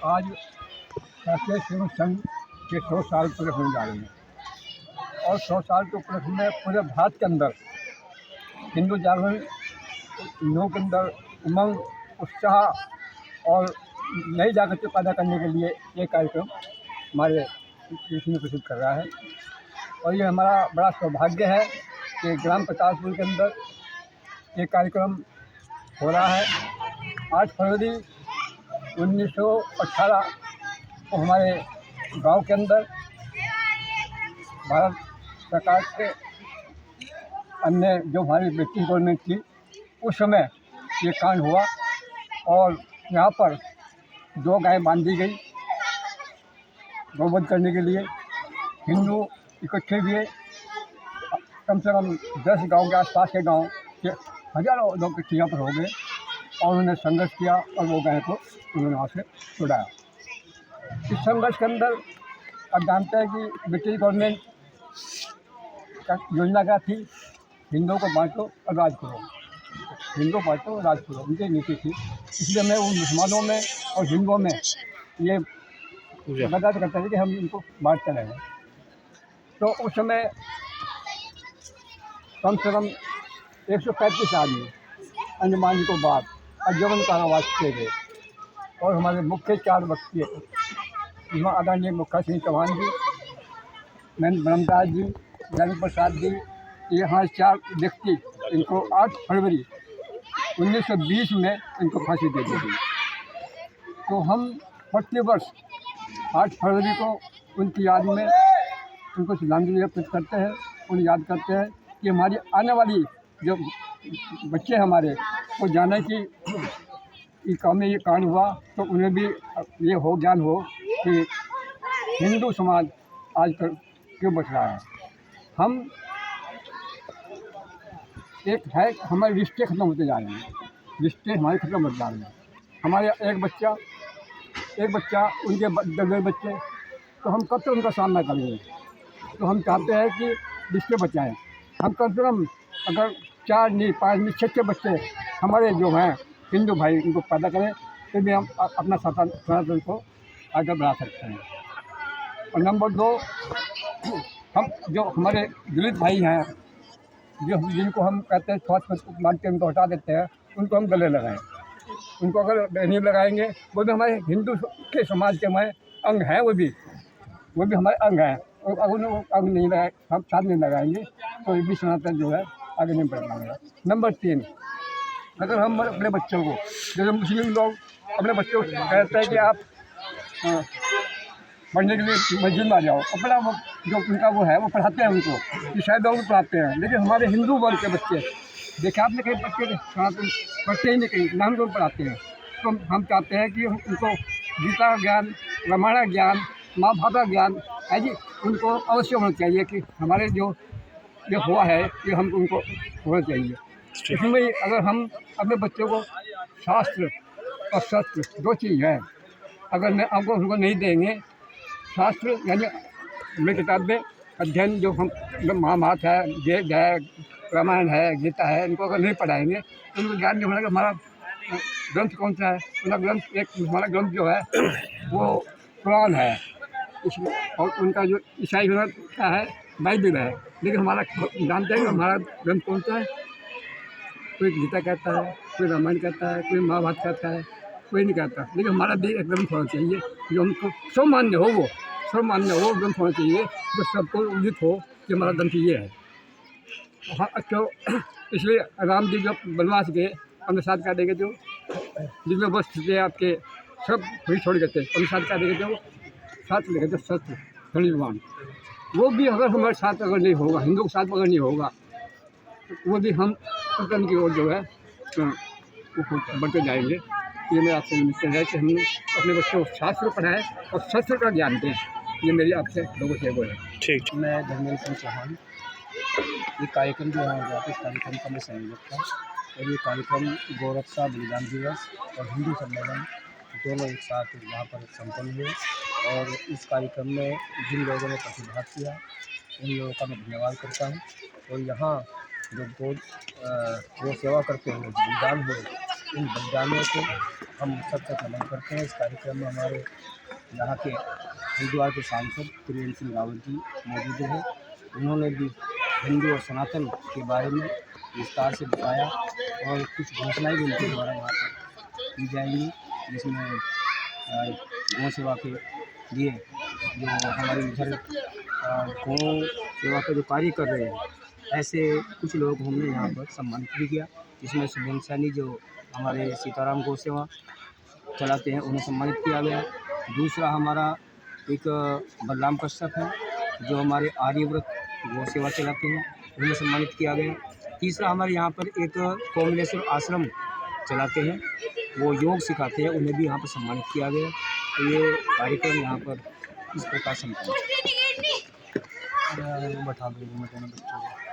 आज राष्ट्रीय सेवक संघ के 100 साल पूरे होने जा रहे हैं और 100 साल के उपलक्ष्य में पूरे भारत के अंदर हिंदू जागरण, लोगों के अंदर उमंग, उत्साह और नई जागृति पैदा करने के लिए ये कार्यक्रम हमारे कृषि में प्रस्तुत कर रहा है। और ये हमारा बड़ा सौभाग्य है कि ग्राम प्रतापपुर के अंदर ये कार्यक्रम हो रहा है। 8 फरवरी 1918 को हमारे गांव के अंदर भारत सरकार के अन्य जो हमारी ब्रिटिश गवर्नमेंट थी उस समय ये कांड हुआ और यहाँ पर 2 गायें बांधी गई गौवध करने के लिए। हिंदू इकट्ठे हुए, कम से कम 10 गांव के आसपास के गांव के हज़ारों लोग इकट्ठे यहाँ पर हो गए और उन्होंने संघर्ष किया और वो गाय को उन्होंने वहाँ से छुड़ाया। इस संघर्ष के अंदर अब जानते हैं कि ब्रिटिश गवर्नमेंट का योजना क्या थी, हिंदुओं को बांटो और राज करो, हिंदू बांटो और राज करो, उनकी नीति थी। इसलिए मैं उन मुसलमानों में और हिंदुओं में ये बता करता है कि हम इनको बांटते रहें। तो उस समय कम से कम 135 आदमी अंडमान निकोबार और जबन कारावास किए गए और हमारे मुख्य 4 व्यक्ति जिसमें आदरणीय मुखा सिंह चौहान जी, महेंद्र ब्रह्मदास जी, लालू प्रसाद जी, ये हमारे 4 व्यक्ति, इनको 8 फरवरी 1920 में इनको फांसी दे दी गई। तो हम प्रतिवर्ष 8 फरवरी को उनकी याद में उनको श्रद्धांजलि अर्पित करते हैं, उन्हें याद करते हैं कि हमारी आने वाली जो बच्चे हमारे वो जाने कि गाँव में ये कांड हुआ तो उन्हें भी ये हो ज्ञान हो कि हिंदू समाज आजकल क्यों बच रहा है। हम एक है हमारे रिश्ते ख़त्म होते जा रहे हैं, रिश्ते हमारे ख़त्म होते जा रहे हैं। हमारे एक बच्चा उनके 10 बच्चे, तो हम कब तक उनका सामना करेंगे। तो हम चाहते हैं कि रिश्ते बचाएं। हम कम से कम अगर 4 नहीं 5 नहीं 6 बच्चे हमारे जो हैं हिंदू भाई उनको पैदा करें तो भी हम अपना सनातन को आगे बढ़ा सकते हैं। और नंबर 2, हम जो हमारे दलित भाई हैं जिनको हम कहते हैं छुआछूत मान के उनको हटा देते हैं, उनको हम गले लगाएं। उनको अगर नहीं लगाएंगे वो भी हमारे हिंदू के समाज के हमारे अंग हैं, वो भी हमारे अंग हैं। और अगर उन्हें अंग नहीं लगाए, हम साथ नहीं लगाएंगे तो ये भी सनातन जो है आगे नहीं बढ़ पाएगा। नंबर 3, अगर हम अपने बच्चों को, जैसे मुस्लिम लोग अपने बच्चों को कहते हैं कि आप पढ़ने के लिए मस्जिद में आ जाओ, अपना वो जो उनका वो है वो पढ़ाते हैं उनको, ईसाई लोग पढ़ाते हैं। लेकिन हमारे हिंदू वर्ग के बच्चे देखिए आपने कहीं बच्चे पढ़ते ही नहीं, कहीं नाम लोग पढ़ाते हैं। तो हम चाहते हैं कि उनको गीता ज्ञान, रामायण ज्ञान, महाभारत ज्ञान है जी, उनको अवश्य होना चाहिए कि हमारे जो ये हुआ है ये हम उनको होना चाहिए। इसमें अगर हम अपने बच्चों को शास्त्र और शस्त्र 2 चीज़ है, अगर मैं आपको उनको नहीं देंगे, शास्त्र यानी हमें किताबें अध्ययन जो हम महाभारत है, वेद है, रामायण है, गीता है, इनको अगर नहीं पढ़ाएंगे तो उनको ज्ञान नहीं होना कि हमारा ग्रंथ कौन सा है। उनका ग्रंथ एक हमारा ग्रंथ जो है वो कुरान है, इसमें और उनका जो ईसाई ग्रंथ का है बाइबिल है। लेकिन हमारा जानते हैं कि हमारा ग्रंथ कौन सा है, कोई गीता कहता है, कोई रामायण कहता है, कोई महाभारत कहता है, कोई नहीं कहता। लेकिन हमारा भी एक ग्रंथ होना चाहिए जो हमको सर्वमान्य हो, वो सर्वमान्य हो ग्रंथ होना चाहिए जो सबको उचित हो कि हमारा ग्रंथ ये है। हाँ, तो इसलिए राम जी जब वनवास गए अपने साथ क्या देखे थे, जितने वस्त्र थे आपके सब वही छोड़ गए थे, अपने साथ क्या देखे थे, वो साथ लेके थे शस्त्र धनुर्वाण। वो भी अगर हमारे साथ अगर नहीं होगा, हिंदू के साथ अगर नहीं होगा तो वो भी हम पतन की ओर जो है बढ़ते जाएंगे। ये मेरा आपसे निवेदन है कि हम अपने बच्चों को शास्त्र पढ़ाएं और शस्त्र का ज्ञान दें। ये मेरी आपसे लोगों से वो है। ठीक। मैं धर्मेंद्र सिंह चौहान। ये कार्यक्रम जो है इस कार्यक्रम का मैं संयोजक था और ये कार्यक्रम गौरक्षा बलिदान दिवस और हिंदू सम्मेलन दोनों एक साथ यहाँ पर संपन्न हुए। और इस कार्यक्रम में जिन लोगों ने प्रतिभाग किया उन लोगों का मैं धन्यवाद करता हूँ। और यहाँ जो गौ सेवा करते हुए बलिदान हुए इन बलिदानों को हम सबसे नमन करते हैं। इस कार्यक्रम में हमारे यहाँ के हरिद्वार के सांसद त्रिवेंद्र सिंह रावत जी मौजूद हैं। उन्होंने भी हिंदू और सनातन के बारे में विस्तार से बताया और कुछ घोषणाएँ भी उनके द्वारा यहाँ पर की जाएंगी, जिसमें गौ सेवा के लिए जो हमारे इधर गौ सेवा का जो कार्य कर रहे हैं, ऐसे कुछ लोग हमने यहाँ पर सम्मानित भी किया। जिसमें शुभम सैनी जो हमारे सीताराम गौ सेवा चलाते हैं, उन्हें सम्मानित किया गया। दूसरा हमारा एक बलराम कश्यप है जो हमारे आर्यव्रत गौ सेवा चलाते हैं, उन्हें सम्मानित किया गया। तीसरा हमारे यहाँ पर एक कोमलेश्वर आश्रम चलाते हैं, वो योग सिखाते हैं, उन्हें भी यहाँ पर सम्मानित किया गया। तो ये कार्यक्रम यहाँ पर इस प्रकार संपन्न बैठा दो बच्चों को।